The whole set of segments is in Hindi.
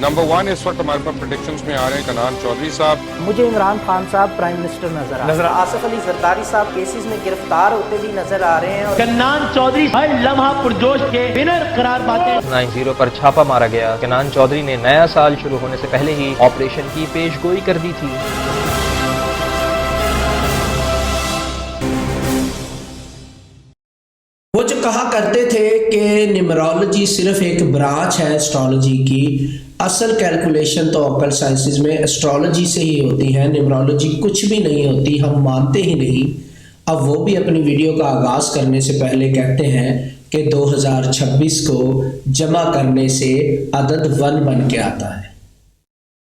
नंबर 1 इस वक्त हमारे पास प्रेडिक्शंस में आ रहे हैं कनान चौधरी साहब। मुझे इमरान खान साहब प्राइम मिनिस्टर नजर आसिफ अली जरदारी साहब केसेस में गिरफ्तार होते भी नजर आ रहे हैं और कन्नान चौधरी हर लम्हा पुरजोश के विनर करार पाते हैं। 90 पर छापा मारा गया। कन्नान चौधरी ने नया साल शुरू होने से पहले ही ऑपरेशन की पेशगोई कर दी थी। वो जो कहा करते थे कि न्यूमरोलॉजी सिर्फ एक ब्रांच है एस्ट्रोलॉजी की, असल कैलकुलेशन तो ऑकल्ट साइंसेस में एस्ट्रोलॉजी से ही होती है, न्यूमरोलॉजी कुछ भी नहीं होती, हम मानते ही नहीं। अब वो भी अपनी वीडियो का आगाज़ करने से पहले कहते हैं कि 2026 को जमा करने से अदद 1 बन के आता है।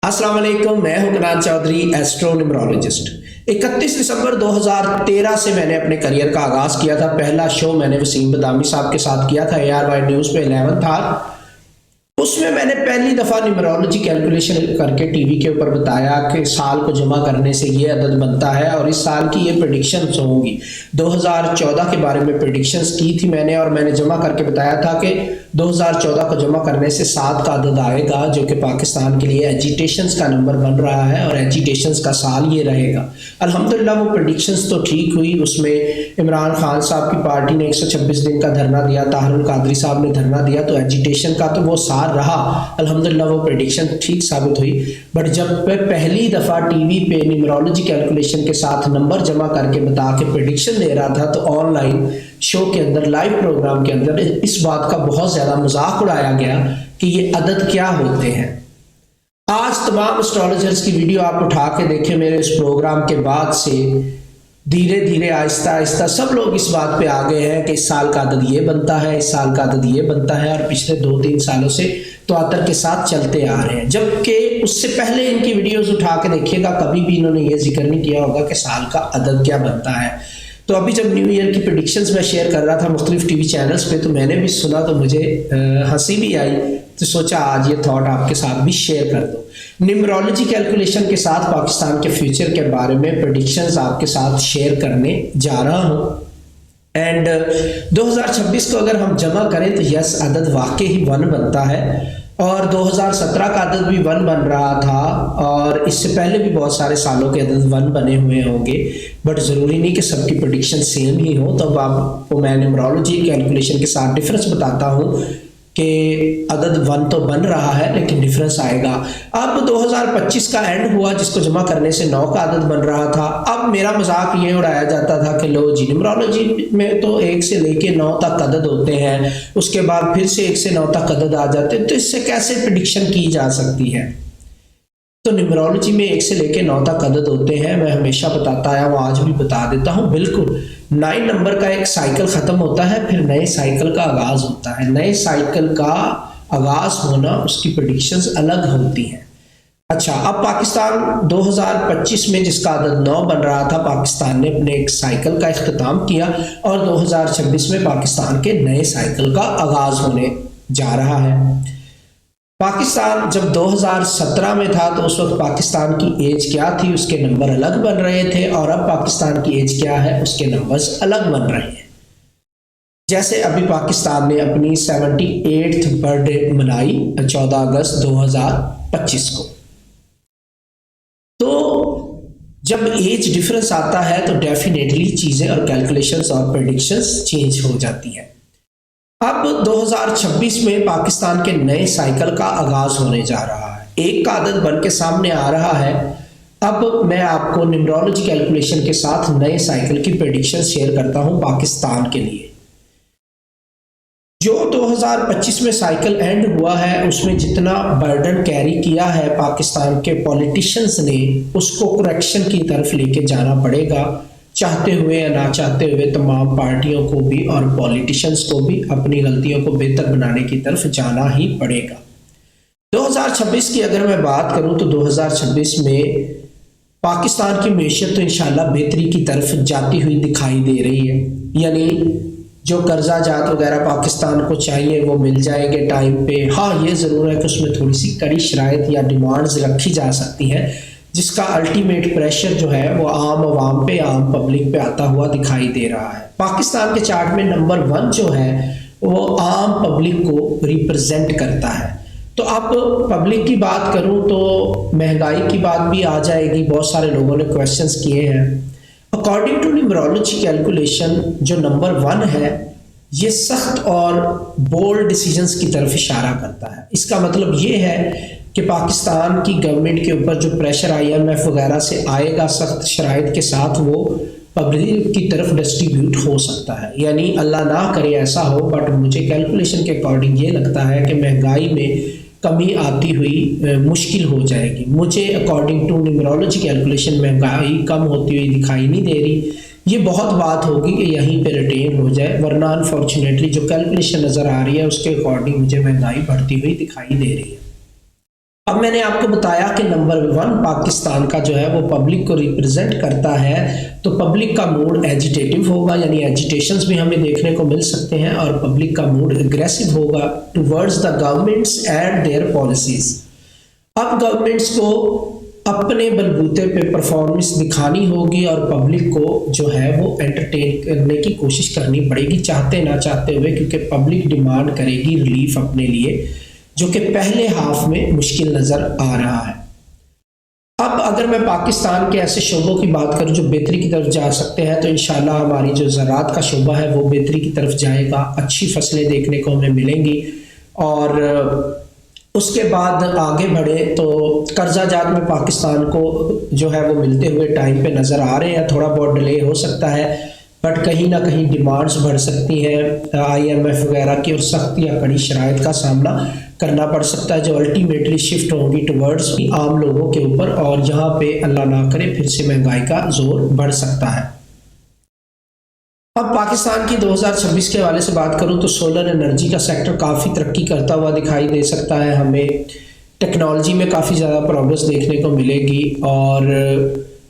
अस्सलाम वालेकुम, मैं हूं कन्नान चौधरी, एस्ट्रो न्यूमरोलॉजिस्ट। 31 दिसंबर 2013 से मैंने अपने करियर का आगाज़ किया था। पहला शो मैंने वसीम बदामी साहब के साथ किया था, ARY न्यूज़ पे 11 था। उसमें मैंने पहली दफ़ा न्यूमरोलॉजी कैलकुलेशन करके टीवी के ऊपर बताया कि साल को जमा करने से ये अदद बनता है और इस साल की ये प्रेडिक्शंस होंगी। 2014 के बारे में प्रेडिक्शंस की थी मैंने और मैंने जमा करके बताया था कि 2014 को जमा करने से 7 का अदद आएगा, जो कि पाकिस्तान के लिए एजिटेशंस का नंबर बन रहा है और एजिटेशंस का साल ये रहेगा। अल्हम्दुलिल्लाह वो प्रेडिक्शंस तो ठीक हुई। उसमें इमरान खान साहब की पार्टी ने 126 दिन का धरना दिया, ताहरुल कादरी साहब ने धरना दिया, तो एजिटेशन का तो वो साल रहा। अल्हम्दुलिल्लाह वो प्रेडिक्शन ठीक साबित हुई। बट जब मैं पहली दफ़ा टीवी पे न्यूमरोलॉजी कैलकुलेशन के साथ नंबर जमा करके बता के प्रेडिक्शन दे रहा था, तो ऑनलाइन शो के अंदर, लाइव प्रोग्राम के अंदर इस बात का बहुत ज़्यादा मजाक उड़ाया गया कि ये अदद क्या होते हैं। आज तमाम एस्ट्रोलॉजर्स की वीडियो आप उठा के देखें मेरे इस प्रोग्राम के बाद से, धीरे धीरे आहिस्ता आहिस्ता सब लोग इस बात पे आ गए हैं कि इस साल का अदद ये बनता है, इस साल का अदद ये बनता है, और पिछले 2-3 सालों से तवातर के साथ चलते आ रहे हैं। जबकि उससे पहले इनकी वीडियोस उठा के देखिएगा, कभी भी इन्होंने ये जिक्र नहीं किया होगा कि साल का अदद क्या बनता है। तो अभी जब न्यू ईयर की प्रेडिक्शंस मैं शेयर कर रहा था मुख्तलिफ टीवी चैनल्स पे, तो मैंने भी सुना तो मुझे हंसी भी आई, तो सोचा आज ये थॉट आपके साथ भी शेयर कर दो। न्यूमरोलॉजी कैलकुलेशन के साथ पाकिस्तान के फ्यूचर के बारे में प्रेडिक्शंस आपके साथ शेयर करने जा रहा हूँ। एंड 2026 को अगर हम जमा करें तो यस, अदद वाकई ही 1 बनता है। और 2017 का अदद भी 1 बन रहा था, और इससे पहले भी बहुत सारे सालों के अदद 1 बने हुए होंगे। बट ज़रूरी नहीं कि सबकी प्रेडिक्शन सेम ही हो। तो अब आपको मैं न्यूमरोलॉजी कैलकुलेशन के साथ डिफरेंस बताता हूँ कि अदद 1 तो बन रहा है लेकिन डिफरेंस आएगा। अब 2025 का एंड हुआ जिसको जमा करने से 9 का अदद बन रहा था। अब मेरा मजाक ये उड़ाया जाता था कि लो जी, न्यूमरोलॉजी में तो 1 से लेके 9 तक अदद होते हैं, उसके बाद फिर से 1 से 9 तक अदद आ जाते हैं, तो इससे कैसे प्रेडिक्शन की जा सकती है। तो न्यूमरोलॉजी में 1 से लेके 9 तक अदद होते हैं, मैं हमेशा बताता आया हूँ, आज भी बता देता हूँ। बिल्कुल 9 नंबर का एक साइकिल ख़त्म होता है, फिर नए साइकिल का आगाज़ होता है। नए साइकिल का आगाज़ होना, उसकी प्रेडिक्शंस अलग होती हैं। अच्छा, अब पाकिस्तान 2025 में जिसका अदद 9 बन रहा था, पाकिस्तान ने अपने एक साइकिल का इख्तिताम किया और 2026 में पाकिस्तान के नए साइकिल का आगाज़ होने जा रहा है। पाकिस्तान जब 2017 में था तो उस वक्त पाकिस्तान की एज क्या थी, उसके नंबर अलग बन रहे थे, और अब पाकिस्तान की एज क्या है, उसके नंबर्स अलग बन रहे हैं। जैसे अभी पाकिस्तान ने अपनी 78th बर्थडे मनाई 14 अगस्त 2025 को। तो जब एज डिफरेंस आता है तो डेफिनेटली चीज़ें और कैलकुलेशंस और प्रेडिक्शंस चेंज हो जाती हैं। अब 2026 में पाकिस्तान के नए साइकिल का आगाज होने जा रहा है। 1 का अदद बन के सामने आ रहा है। अब मैं आपको न्यूमरोलॉजी कैलकुलेशन के साथ नए साइकिल की प्रेडिक्शन शेयर करता हूं पाकिस्तान के लिए। जो 2025 में साइकिल एंड हुआ है, उसमें जितना बर्डन कैरी किया है पाकिस्तान के पॉलिटिशियंस ने, उसको करेक्शन की तरफ लेके जाना पड़ेगा। चाहते हुए या ना चाहते हुए तमाम पार्टियों को भी और पॉलिटिशियंस को भी अपनी गलतियों को बेहतर बनाने की तरफ जाना ही पड़ेगा। 2026 की अगर मैं बात करूं तो 2026 में पाकिस्तान की मैशत तो इंशाल्लाह बेहतरी की तरफ जाती हुई दिखाई दे रही है। यानी जो कर्जा जात वगैरह पाकिस्तान को चाहिए वो मिल जाएंगे टाइम पे। हाँ, ये ज़रूर है कि उसमें थोड़ी सी कड़ी शराइत या डिमांड्स रखी जा सकती हैं, जिसका अल्टीमेट प्रेशर जो है वो आम आवाम पे, आम पब्लिक पे आता हुआ दिखाई दे रहा है। पाकिस्तान के चार्ट में नंबर 1 जो है वो आम पब्लिक को रिप्रेजेंट करता है। तो अब पब्लिक की बात करूं तो महंगाई की बात भी आ जाएगी, बहुत सारे लोगों ने क्वेश्चंस किए हैं। अकॉर्डिंग टू न्यूमरोलॉजी कैलकुलेशन जो नंबर 1 है ये सख्त और बोल्ड डिसीजंस की तरफ इशारा करता है। इसका मतलब ये है कि पाकिस्तान की गवर्नमेंट के ऊपर जो प्रेशर IMF वगैरह से आएगा सख्त शराइत के साथ वो पब्लिक की तरफ डिस्ट्रीब्यूट हो सकता है। यानी अल्लाह ना करे ऐसा हो, बट मुझे कैलकुलेशन के अकॉर्डिंग ये लगता है कि महंगाई में कमी आती हुई मुश्किल हो जाएगी। मुझे अकॉर्डिंग टू न्यूमरोलॉजी कैलकुलेशन महंगाई कम होती हुई दिखाई नहीं दे रही। ये बहुत बात होगी कि यहीं पे रिटेन हो जाए, वरना अनफॉर्चुनेटली जो कैलकुलेशन नज़र आ रही है उसके अकॉर्डिंग मुझे महंगाई बढ़ती हुई दिखाई दे रही है। अब मैंने आपको बताया कि नंबर 1 पाकिस्तान का जो है वो पब्लिक को रिप्रेजेंट करता है, तो पब्लिक का मूड एजिटेटिव होगा, यानी एजिटेशंस भी हमें देखने को मिल सकते हैं, और पब्लिक का मूड एग्रेसिव होगा towards the governments and there policies. अब गवर्नमेंट्स को अपने बलबूते पे परफॉर्मेंस दिखानी होगी और पब्लिक को जो है वो एंटरटेन करने की कोशिश करनी पड़ेगी, चाहते ना चाहते हुए, क्योंकि पब्लिक डिमांड करेगी रिलीफ अपने लिए, जो कि पहले हाफ में मुश्किल नज़र आ रहा है। अब अगर मैं पाकिस्तान के ऐसे शोबों की बात करूं जो बेहतरी की तरफ जा सकते हैं, तो इंशाल्लाह हमारी जो ज़राअत का शोबा है वो बेहतरी की तरफ जाएगा, अच्छी फसलें देखने को हमें मिलेंगी। और उसके बाद आगे बढ़े तो कर्जा जात में पाकिस्तान को जो है वो मिलते हुए टाइम पे नज़र आ रहे हैं। थोड़ा बहुत डिले हो सकता है, बट कहीं ना कहीं डिमांड्स बढ़ सकती हैं IMF वगैरह की, और सख्त या कड़ी शराइत का सामना करना पड़ सकता है जो अल्टीमेटली शिफ्ट होंगी टुवर्ड्स आम लोगों के ऊपर, और यहाँ पे अल्लाह ना करे फिर से महंगाई का जोर बढ़ सकता है। अब पाकिस्तान की 2026 के हवाले से बात करूँ तो सोलर एनर्जी का सेक्टर काफ़ी तरक्की करता हुआ दिखाई दे सकता है। हमें टेक्नोलॉजी में काफ़ी ज़्यादा प्रोग्रेस देखने को मिलेगी, और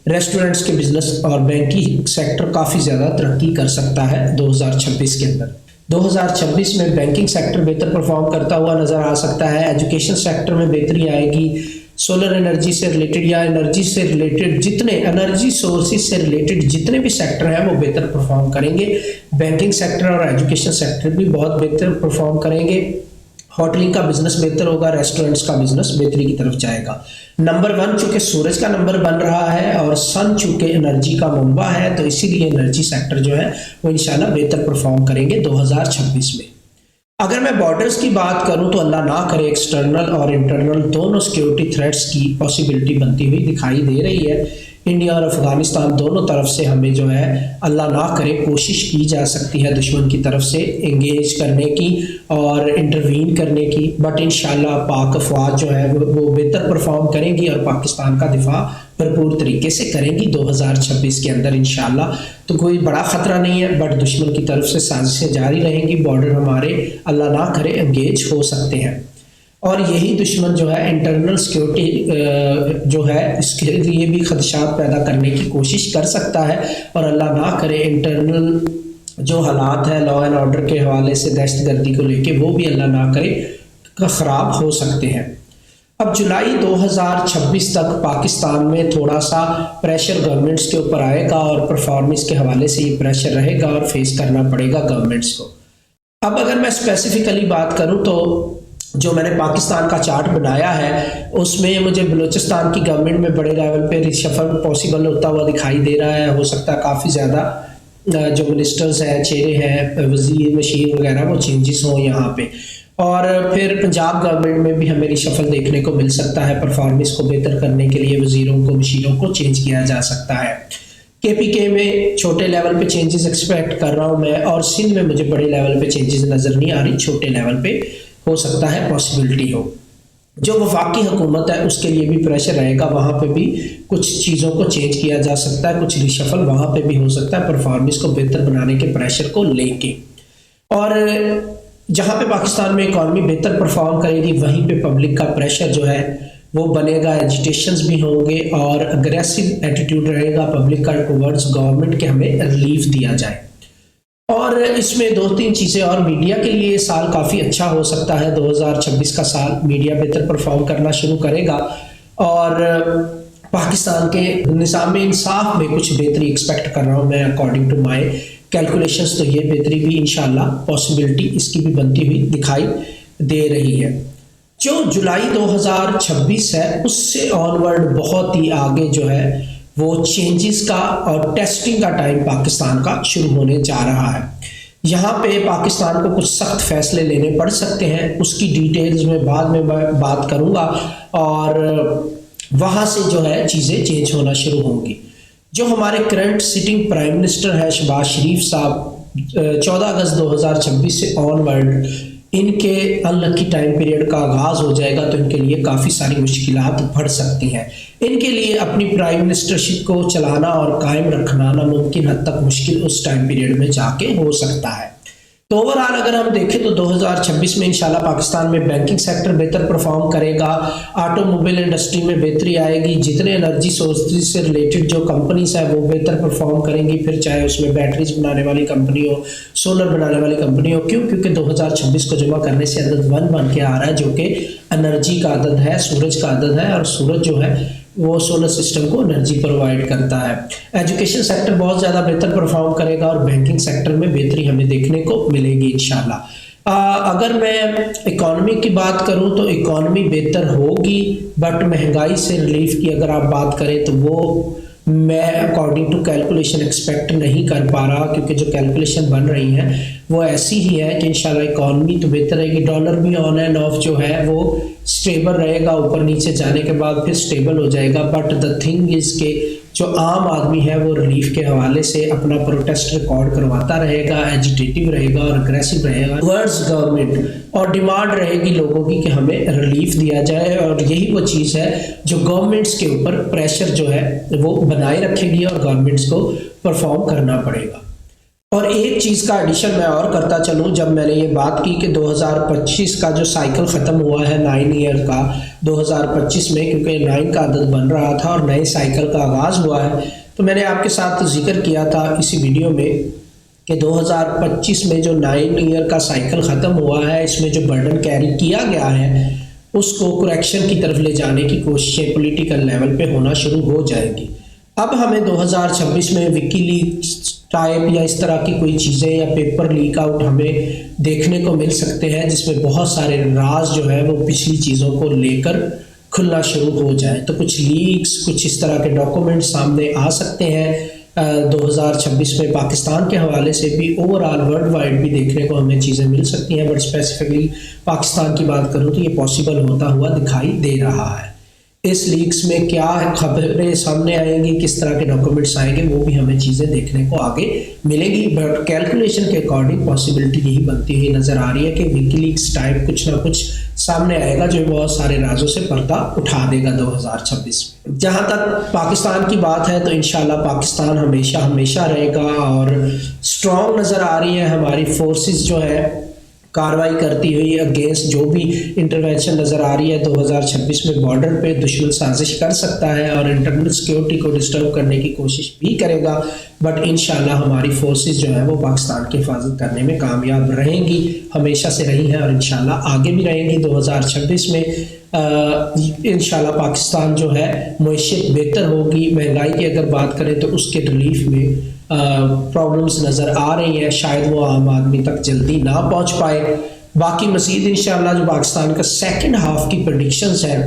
रेस्टोरेंट्स के बिजनेस और बैंकिंग सेक्टर काफ़ी ज़्यादा तरक्की कर सकता है 2026 के अंदर। 2026 में बैंकिंग सेक्टर बेहतर परफॉर्म करता हुआ नज़र आ सकता है। एजुकेशन सेक्टर में बेहतरी आएगी। सोलर एनर्जी से रिलेटेड या एनर्जी से रिलेटेड जितने एनर्जी सोर्सेज से रिलेटेड जितने भी सेक्टर हैं वो बेहतर परफॉर्म करेंगे। बैंकिंग सेक्टर और एजुकेशन सेक्टर भी बहुत बेहतर परफॉर्म करेंगे। होटलिंग का बिजनेस बेहतर होगा, रेस्टोरेंट्स का बिजनेस बेहतरी की तरफ जाएगा। नंबर 1 चूंकि सूरज का नंबर बन रहा है और सन चूंकि एनर्जी का मंबा है, तो इसीलिए एनर्जी सेक्टर जो है वो इंशाल्लाह बेहतर परफॉर्म करेंगे 2026 में। अगर मैं बॉर्डर्स की बात करूं तो अल्लाह ना करे एक्सटर्नल और इंटरनल दोनों सिक्योरिटी थ्रेट्स की पॉसिबिलिटी बनती हुई दिखाई दे रही है। इंडिया और अफगानिस्तान दोनों तरफ से हमें जो है अल्लाह ना करे कोशिश की जा सकती है दुश्मन की तरफ से एंगेज करने की और इंटरवीन करने की, बट इंशाल्लाह पाक अफवाज जो है वो बेहतर परफॉर्म करेंगी और पाकिस्तान का दिफा भरपूर तरीके से करेंगी 2026 के अंदर इंशाल्लाह। तो कोई बड़ा ख़तरा नहीं है, बट दुश्मन की तरफ से साजिशें जारी रहेंगी। बॉर्डर हमारे अल्लाह ना करे एंगेज हो सकते हैं, और यही दुश्मन जो है इंटरनल सिक्योरिटी जो है इसके लिए भी खदशात पैदा करने की कोशिश कर सकता है, और अल्लाह ना करे इंटरनल जो हालात है लॉ एंड ऑर्डर के हवाले से दहशतगर्दी को लेके वो भी अल्लाह ना करे ख़राब हो सकते हैं। अब जुलाई 2026 तक पाकिस्तान में थोड़ा सा प्रेशर गवर्नमेंट्स के ऊपर आएगा, और परफॉर्मेंस के हवाले से ये प्रेशर रहेगा और फेस करना पड़ेगा गवर्नमेंट्स को। अब अगर मैं स्पेसिफिकली बात करूं तो जो मैंने पाकिस्तान का चार्ट बनाया है उसमें मुझे बलूचिस्तान की गवर्नमेंट में बड़े लेवल पे रिशफल पॉसिबल होता हुआ दिखाई दे रहा है। हो सकता है काफ़ी ज़्यादा जो मिनिस्टर्स हैं, चेहरे हैं, वजीर मशीर वगैरह वो चेंजेस हों यहाँ पे। और फिर पंजाब गवर्नमेंट में भी हमें रिशफल देखने को मिल सकता है। परफॉर्मेंस को बेहतर करने के लिए वजीरों को मशीरों को चेंज किया जा सकता है। KPK में छोटे लेवल पे चेंजेस एक्सपेक्ट कर रहा हूँ मैं, और सिंध में मुझे बड़े लेवल पे चेंजेस नज़र नहीं आ रही, छोटे लेवल पे हो सकता है पॉसिबिलिटी हो। जो वफाकी हुकूमत है उसके लिए भी प्रेशर रहेगा, वहाँ पे भी कुछ चीज़ों को चेंज किया जा सकता है, कुछ रिशफल वहाँ पे भी हो सकता है परफॉर्मेंस को बेहतर बनाने के प्रेशर को लेके। और जहाँ पे पाकिस्तान में इकॉनमी बेहतर परफॉर्म करेगी वहीं पे पब्लिक का प्रेशर जो है वो बनेगा, एजिटेशंस भी होंगे और अग्रेसिव एटीट्यूड रहेगा पब्लिक का टुवर्ड्स गवर्नमेंट के हमें रिलीफ दिया जाए। और इसमें 2-3 चीज़ें और, मीडिया के लिए साल काफ़ी अच्छा हो सकता है। 2026 का साल मीडिया बेहतर परफॉर्म करना शुरू करेगा, और पाकिस्तान के निज़ाम इंसाफ में कुछ बेहतरी एक्सपेक्ट कर रहा हूँ मैं अकॉर्डिंग टू माई कैलकुलेशंस। तो ये बेहतरी भी इंशाल्लाह पॉसिबिलिटी इसकी भी बनती हुई दिखाई दे रही है। जो जुलाई 2026 है उससे ऑनवर्ड बहुत ही आगे जो है वो चेंजेस का और टेस्टिंग का टाइम पाकिस्तान का शुरू होने जा रहा है। यहाँ पे पाकिस्तान को कुछ सख्त फैसले लेने पड़ सकते हैं, उसकी डिटेल्स में बाद में बात करूँगा और वहाँ से जो है चीज़ें चेंज होना शुरू होंगी। जो हमारे करंट सिटिंग प्राइम मिनिस्टर है शहबाज शरीफ साहब 14 अगस्त 2026 से ऑनवर्ड इनके अनलकी टाइम पीरियड का आगाज़ हो जाएगा, तो इनके लिए काफ़ी सारी मुश्किलात बढ़ सकती हैं। इनके लिए अपनी प्राइम मिनिस्टरशिप को चलाना और कायम रखना नामुमकिन हद तक मुश्किल उस टाइम पीरियड में जाके हो सकता है। तो ओवरऑल अगर हम देखें तो 2026 में इंशाल्लाह पाकिस्तान में बैंकिंग सेक्टर बेहतर परफॉर्म करेगा, ऑटोमोबाइल इंडस्ट्री में बेहतरी आएगी, जितने एनर्जी सोर्सेज से रिलेटेड जो कंपनीज है वो बेहतर परफॉर्म करेंगी, फिर चाहे उसमें बैटरीज बनाने वाली कंपनी हो, सोलर बनाने वाली कंपनी हो। क्यों? क्योंकि 2026 को जमा करने से अदद 1 बन के आ रहा है जो कि एनर्जी का अदद है, सूरज का अदद है, और सूरज जो है वो सोलर सिस्टम को एनर्जी प्रोवाइड करता है। एजुकेशन सेक्टर बहुत ज़्यादा बेहतर परफॉर्म करेगा और बैंकिंग सेक्टर में बेहतरी हमें देखने को मिलेगी इंशाल्लाह। अगर मैं इकॉनमी की बात करूं तो इकॉनमी बेहतर होगी, बट महंगाई से रिलीफ की अगर आप बात करें तो वो मैं अकॉर्डिंग टू कैलकुलेशन एक्सपेक्ट नहीं कर पा रहा, क्योंकि जो कैलकुलेशन बन रही हैं वो ऐसी ही है कि इंशाल्लाह इकॉनमी तो बेहतर रहेगी। डॉलर भी ऑन एंड ऑफ जो है वो स्टेबल रहेगा, ऊपर नीचे जाने के बाद फिर स्टेबल हो जाएगा। बट द थिंग इज़ के जो आम आदमी है वो रिलीफ के हवाले से अपना प्रोटेस्ट रिकॉर्ड करवाता रहेगा, एजिटेटिव रहेगा और अग्रेसिव रहेगा वर्ड्स गवर्नमेंट, और डिमांड रहेगी लोगों की कि हमें रिलीफ दिया जाए। और यही वो चीज़ है जो गवर्नमेंट्स के ऊपर प्रेशर जो है वो बनाए रखेगी और गवर्नमेंट्स को परफॉर्म करना पड़ेगा। और एक चीज़ का एडिशन मैं और करता चलूँ, जब मैंने ये बात की कि 2025 का जो साइकिल ख़त्म हुआ है 9 ईयर का 2025 में, क्योंकि 9 का अदद बन रहा था और नए साइकिल का आगाज़ हुआ है, तो मैंने आपके साथ जिक्र किया था इसी वीडियो में कि 2025 में जो 9 ईयर का साइकिल ख़त्म हुआ है, इसमें जो बर्डन कैरी किया गया है उसको करेक्शन की तरफ ले जाने की कोशिशें पॉलिटिकल लेवल पे होना शुरू हो जाएंगी। अब हमें 2026 में विकीलीक्स टाइप या इस तरह की कोई चीज़ें या पेपर लीक आउट हमें देखने को मिल सकते हैं, जिसमें बहुत सारे राज जो है वो पिछली चीज़ों को लेकर खुलना शुरू हो जाए। तो कुछ लीक्स, कुछ इस तरह के डॉक्यूमेंट सामने आ सकते हैं 2026 में। पाकिस्तान के हवाले से भी ओवरऑल वर्ल्ड वाइड भी देखने को हमें चीज़ें मिल सकती हैं, बट स्पेसिफिकली पाकिस्तान की बात करूँ तो ये पॉसिबल होता हुआ दिखाई दे रहा है। इस लीक्स में क्या खबरें सामने आएंगी, किस तरह के डॉक्यूमेंट्स आएंगे, वो भी हमें चीज़ें देखने को आगे मिलेगी। बट कैलकुलेशन के अकॉर्डिंग पॉसिबिलिटी यही बनती हुई नज़र आ रही है कि विकीलीक्स टाइप कुछ ना कुछ सामने आएगा जो बहुत सारे राजों से पर्दा उठा देगा 2026 में। जहाँ तक पाकिस्तान की बात है तो इंशाल्लाह पाकिस्तान हमेशा हमेशा रहेगा और स्ट्रॉन्ग नज़र आ रही है। हमारी फोर्सेस जो है कार्रवाई करती हुई अगेंस्ट जो भी इंटरवेंशन नज़र आ रही है 2026 में बॉर्डर पे दुश्मन साजिश कर सकता है और इंटरनल सिक्योरिटी को डिस्टर्ब करने की कोशिश भी करेगा, बट इंशाल्लाह हमारी फोर्सेस जो है वो पाकिस्तान की हिफाजत करने में कामयाब रहेंगी, हमेशा से रही हैं और इंशाल्लाह आगे भी रहेंगी। 2026 में इंशाल्लाह पाकिस्तान जो है मईशत बेहतर होगी। महंगाई की अगर बात करें तो उसके रिलीफ में प्रॉब्लम्स नज़र आ रही हैं, शायद वो आम आदमी तक जल्दी ना पहुंच पाए। बाकी मज़ीद इंशाल्लाह जो पाकिस्तान का सेकंड हाफ की प्रेडिक्शंस हैं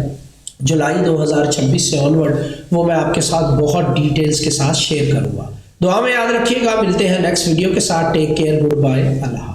जुलाई 2026 से ऑनवर्ड, वो मैं आपके साथ बहुत डिटेल्स के साथ शेयर करूँगा। दुआ में याद रखिएगा। मिलते हैं नेक्स्ट वीडियो के साथ। टेक केयर, गुड बाय, अल्लाह।